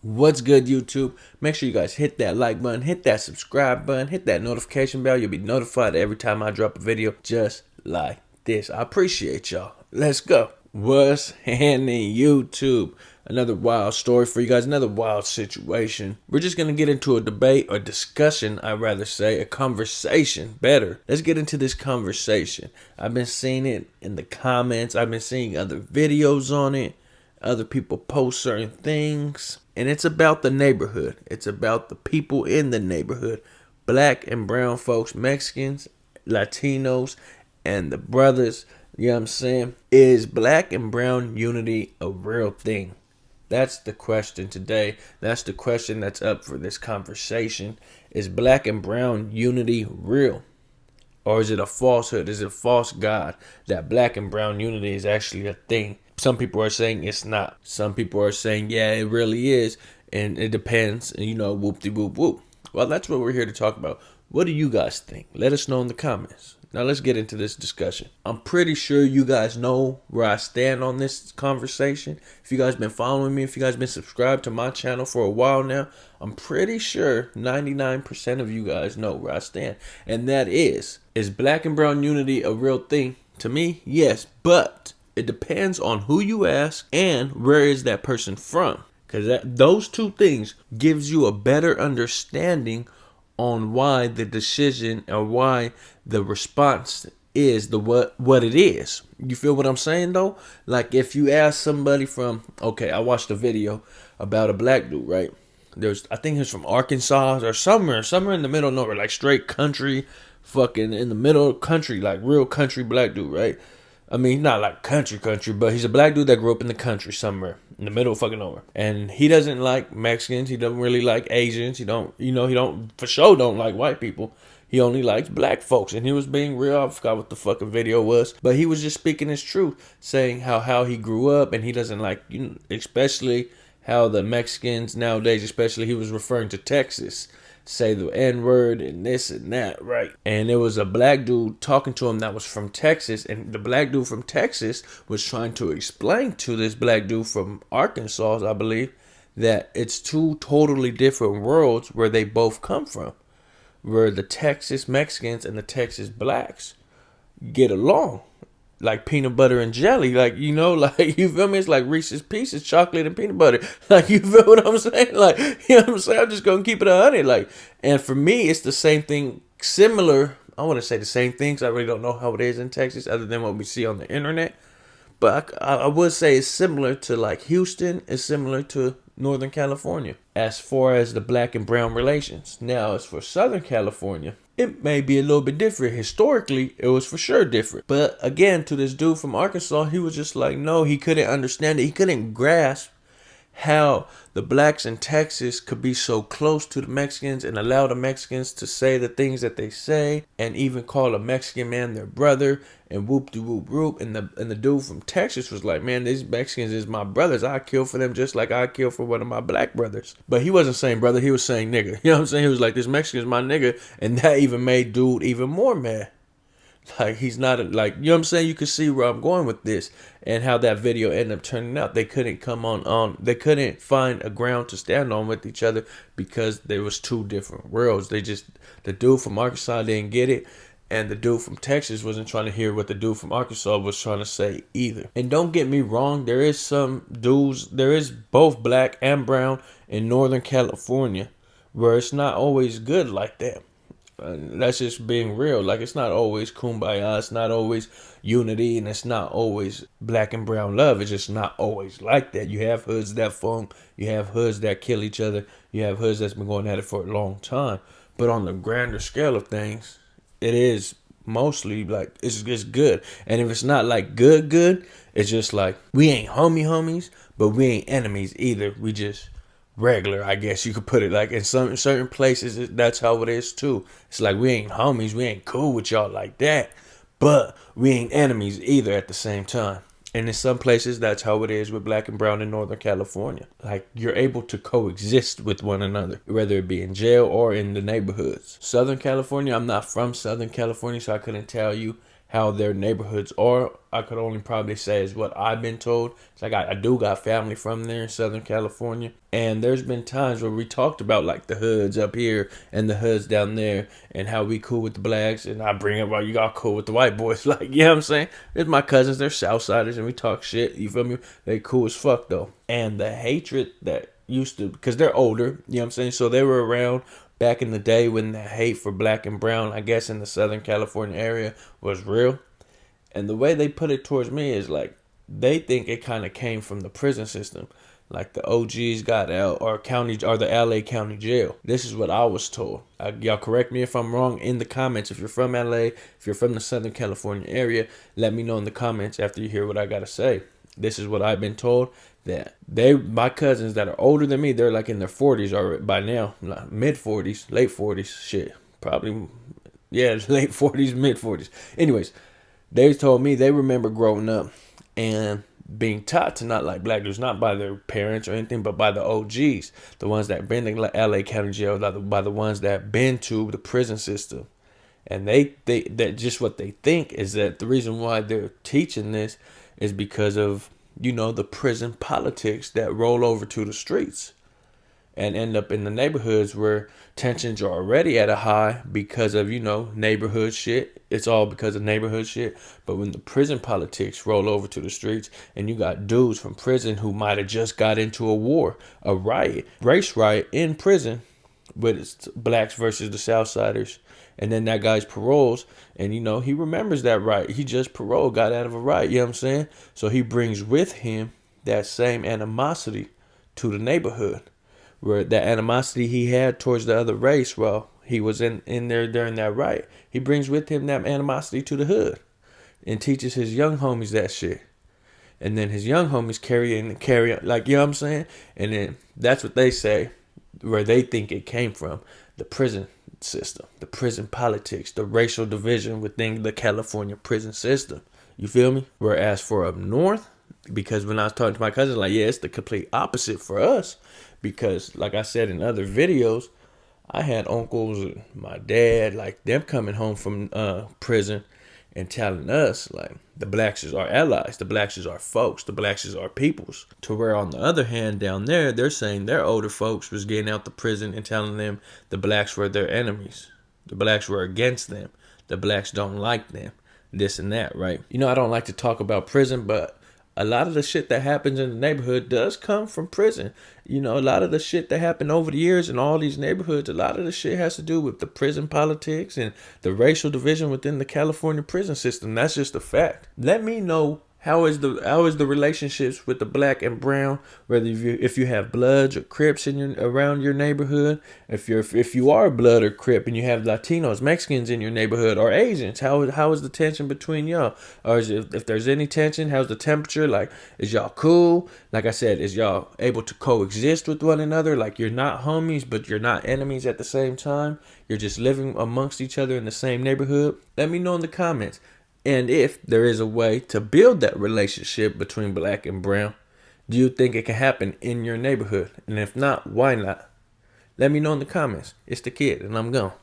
What's good, YouTube? Make sure you guys hit that like button, hit that subscribe button, hit that notification bell. You'll be notified every time I drop a video just like this. I appreciate y'all. Let's go. What's happening, YouTube? Another wild story for you guys, another wild situation. We're just going to get into a debate or discussion, I'd rather say, a conversation. Better. Let's get into this conversation. I've been seeing it in the comments. I've been seeing other videos on it. Other people post certain things. And it's about the neighborhood. It's about the people in the neighborhood. Black and brown folks, Mexicans, Latinos, and the brothers. You know what I'm saying? Is black and brown unity a real thing? That's the question today. That's the question that's up for this conversation. Is black and brown unity real? Or is it a falsehood? Is it a false god that black and brown unity is actually a thing? Some people are saying it's not. Some people are saying, yeah, it really is. And it depends. And, whoop-de-whoop-whoop. Well, that's what we're here to talk about. What do you guys think? Let us know in the comments. Now, let's get into this discussion. I'm pretty sure you guys know where I stand on this conversation. If you guys been following me, if you guys been subscribed to my channel for a while now, I'm pretty sure 99% of you guys know where I stand. And that is black and brown unity a real thing? To me, yes. But it depends on who you ask and where is that person from. Because those two things gives you a better understanding on why the decision or why the response is the what it is. You feel what I'm saying though? Like if you ask somebody from, okay, I watched a video about a black dude, right? I think he's from Arkansas or somewhere in the middle of nowhere, like straight country, fucking in the middle of country, like real country black dude, right? I mean, not like country, but he's a black dude that grew up in the country somewhere in the middle of fucking nowhere. And he doesn't like Mexicans. He doesn't really like Asians. He don't for sure don't like white people. He only likes black folks. And he was being real. I forgot what the fucking video was. But he was just speaking his truth, saying how he grew up and he doesn't like, especially how the Mexicans nowadays, especially he was referring to Texas, say the N-word and this and that, right? And there was a black dude talking to him that was from Texas, and the black dude from Texas was trying to explain to this black dude from Arkansas, I believe, that it's two totally different worlds where they both come from, where the Texas Mexicans and the Texas blacks get along like peanut butter and jelly, like you feel me? It's like Reese's Pieces, chocolate and peanut butter. Like, you feel what I'm saying? Like, you know what I'm saying? I'm just gonna keep it 100. Like, and for me, it's the same thing, similar. I want to say the same things. I really don't know how it is in Texas, other than what we see on the internet. But I would say it's similar to like Houston. It's similar to Northern California as far as the black and brown relations. Now, as for Southern California, it may be a little bit different. Historically, it was for sure different. But again, to this dude from Arkansas, he was just like, no, he couldn't understand it. He couldn't grasp how the blacks in Texas could be so close to the Mexicans and allow the Mexicans to say the things that they say and even call a Mexican man their brother and whoop-de-whoop-whoop. And the dude from Texas was like, man, these Mexicans is my brothers. I kill for them just like I kill for one of my black brothers. But he wasn't saying brother. He was saying nigga. You know what I'm saying? He was like, this Mexican is my nigga. And that even made dude even more mad. Like, he's not like, you know what I'm saying? You can see where I'm going with this and how that video ended up turning out. They couldn't they couldn't find a ground to stand on with each other because there was two different worlds. The dude from Arkansas didn't get it, and the dude from Texas wasn't trying to hear what the dude from Arkansas was trying to say either. And don't get me wrong, there is both black and brown in Northern California where it's not always good like that. That's just being real. Like, it's not always kumbaya, it's not always unity, and it's not always black and brown love. It's just not always like that. You have hoods that form, you have hoods that kill each other, you have hoods that's been going at it for a long time. But on the grander scale of things, it is mostly like it's good. And if it's not like good, it's just like we ain't homies, but we ain't enemies either. We just regular, I guess you could put it. Like in certain places, that's how it is too. It's like we ain't homies, we ain't cool with y'all like that, but we ain't enemies either at the same time. And in some places, that's how it is with black and brown in Northern California. Like, you're able to coexist with one another, whether it be in jail or in the neighborhoods. Southern California, I'm not from Southern California, so I couldn't tell you how their neighborhoods are. I could only probably say is what I've been told. It's like I do got family from there in Southern California, and there's been times where we talked about like the hoods up here and the hoods down there, and how we cool with the blacks, and I bring up, well, you got cool with the white boys. Like, you know what I'm saying? It's my cousins, they're Southsiders, and we talk shit. You feel me? They cool as fuck though. And the hatred that used to, because they're older, you know what I'm saying? So they were around back in the day when the hate for black and brown, I guess in the Southern California area, was real. And the way they put it towards me is like, they think it kind of came from the prison system. Like the OGs got out, or the LA County Jail. This is what I was told. Y'all correct me if I'm wrong in the comments. If you're from LA, if you're from the Southern California area, let me know in the comments after you hear what I gotta say. This is what I've been told, that my cousins that are older than me, they're like in their 40s or by now, like mid 40s, late 40s, shit, probably, yeah, late 40s, mid 40s. Anyways, they told me they remember growing up and being taught to not like black dudes, not by their parents or anything, but by the OGs, the ones that been to LA County Jail, by the ones that been to the prison system. And that just what they think is that the reason why they're teaching this is because of, you know, the prison politics that roll over to the streets and end up in the neighborhoods where tensions are already at a high because of, you know, neighborhood shit. It's all because of neighborhood shit. But when the prison politics roll over to the streets and you got dudes from prison who might have just got into a war, a riot, race riot in prison, but it's blacks versus the Southsiders. And then that guy's paroles, and, you know, he remembers that riot. He just paroled, got out of a riot, you know what I'm saying? So he brings with him that same animosity to the neighborhood, where that animosity he had towards the other race while he was in there during that riot. He brings with him that animosity to the hood and teaches his young homies that shit. And then his young homies carry on, like, you know what I'm saying? And then that's what they say, where they think it came from, the prison system, the prison politics, the racial division within the California prison system. You feel me? Whereas for up north, because when I was talking to my cousin, like, yeah, it's the complete opposite for us. Because like I said in other videos, I had uncles and my dad, like them coming home from prison and telling us like the blacks is our allies, the blacks is our folks, the blacks is our peoples. To where on the other hand down there, they're saying their older folks was getting out the prison and telling them the blacks were their enemies, the blacks were against them, the blacks don't like them, this and that, right? You know, I don't like to talk about prison, but a lot of the shit that happens in the neighborhood does come from prison. You know, a lot of the shit that happened over the years in all these neighborhoods, a lot of the shit has to do with the prison politics and the racial division within the California prison system. That's just a fact. Let me know how is the relationships with the black and brown, whether if you have Bloods or Crips around your neighborhood, if you are Blood or Crip and you have Latinos, Mexicans in your neighborhood, or Asians, how is the tension between y'all? Or if there's any tension, how's the temperature? Like, is y'all cool? Like I said, is y'all able to coexist with one another? Like, you're not homies, but you're not enemies at the same time. You're just living amongst each other in the same neighborhood. Let me know in the comments. And if there is a way to build that relationship between black and brown, do you think it can happen in your neighborhood? And if not, why not? Let me know in the comments. It's the kid, and I'm gone.